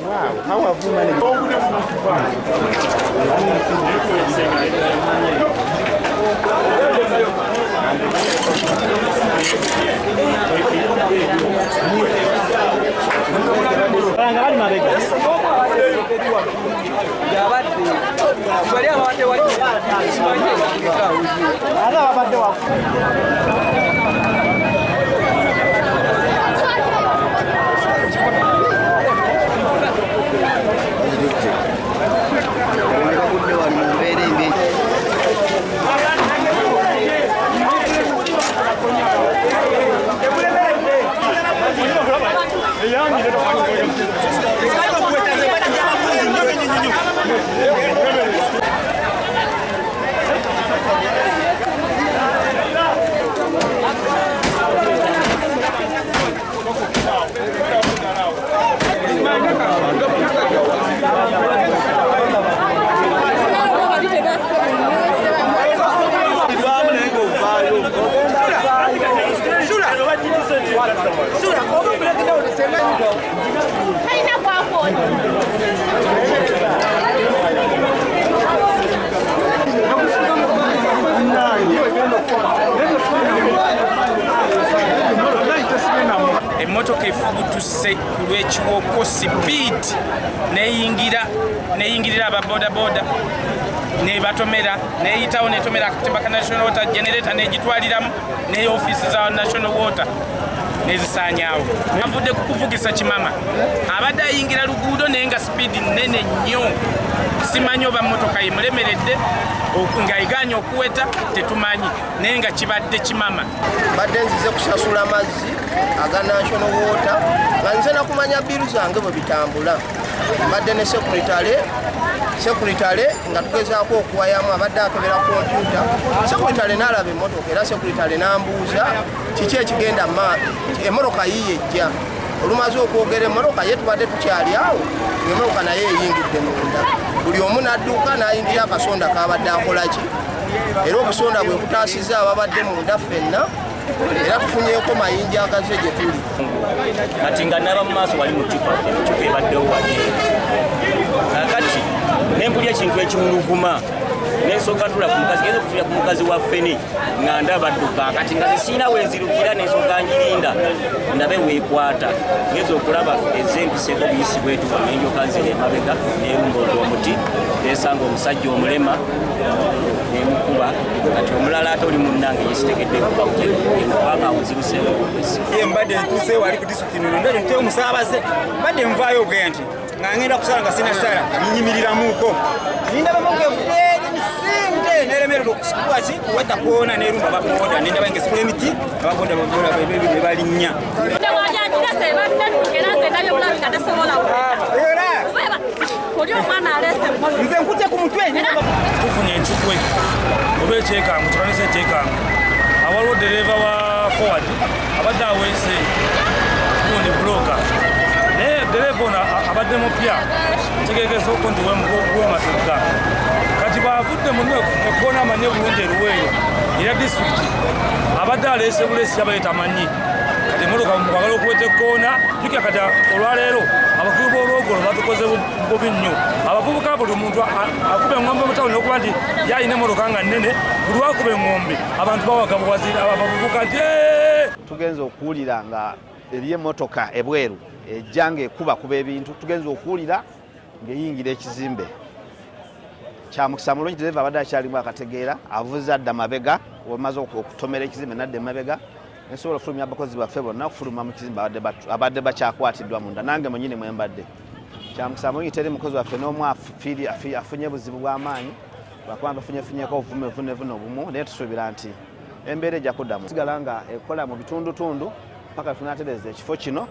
Wow, how have you managed? Emotoka efubutuse ku lw'ekiwoko speed neyingirira ababodaboda nebatomera neyitawo netomera akatimba ka National Water generator negitwaliramu ne office za National Water nezisanyawo. Avudde ku kuvugisa kimama abadde ayingira luguudo naye nga speed nene nnyo. Simanyi oba motoka yemulemeredde ng'ayiganye okuweta tetumanyi naye nga kibadde kimama. Badde nzize kusasula amazzi aga National Water nga nze nakumanya biru zange bwe bitambula. Badde ne sekuritale nga tugezaako okuwayamu abadde akebera kompyuta. Sekuritale n'alaba emmotoka era sekuritale n'ambuuza kiki ekigenda emmotoka yiye ejja. Olumaze okwogera emmotoka ye tubadde tukyali awo emmotoka naye eyingidde munda. Buli omu n'adduka n'ayingira akasonda kabadde akolaki era obusonda bwe butaasizza ababadde munda ffenna era tufunyeeko mayinja agaze gye tuli. Kati nga naba mu maaso wali mu ccupa ebaddewo wali kakati nempulya ekintu ekiwuluguma nensooka tula ku mukazi genza okufira ku mukazi wa ffene nga ndaba dduka kati nga zisiina wenzirukira nensooka ngirinda ndabe weekwata ngeza okulaba ezempiseeko buyisi bwetu nenjoka nzira emabega nerumba omuti nesanga omusajja omulema nemukuba kati omulala ate oli munnange yesitegedde kubanga awonziruseeko ye mbadde ntuuseewo ali ku disitulikiti nono ndali ntewo musaabaze mbadde nvaayo obwenti nga ngenda kusala nga sina sala nyinyimirilamuuko nindabamugevudeeri musinde neremerera okusikulaki kuweta kwona nerumba baboda nendaba ngesikula emiti ababoda bebalinnya nze nkutya ku mutwe tufunye enkikwe oba ekyekangu kibanisa ekyekangu awaliwo dereva wa forward abadde aweese gundi buloka naye dereva ono abadde mupya ntegekeza okwo nti wematuka kati bavudde muno ekkoona amanye bulungi eruweero era disitulikiti abadde aleese bulesi yabaye tamanyi kati emotoka mubagala okuweta ekkoona jukya kati olwaleero abakulu b'olwogolo batukoze bubi nnyo. Abavubuka buli omuntu akuba engombe mutawuni n'okuba nti yalina emotoka nga nnene buli wakuba engombe abantu bawaga buwazi abavubuka nti tugenza okuwulira nga eriyo emmotoka ebweru ejja ng'ekubakuba ebintu tugenza okuwulira ng'eyingira ekizimbe kyamukisa mulungi dereva abadde akyalimu akategeera avuze adda mabega omaze okutomera ekizimbe nadda emabega nsobola okufulumya abakozi baffe bonna okufuluma mu kizimbe abadde bakyakwatiddwa munda nange mwenyini mwembadde kyamukisa mulungi teri mukozi waffe n'omu afunye buzibu bw'amaanyi lwakuba bafunyefunyeko obuvune obumu naye tusuubira nti embeera ejja kuddamu sigala nga ekola mu bitundutundu paka tunatereeza ekifo kino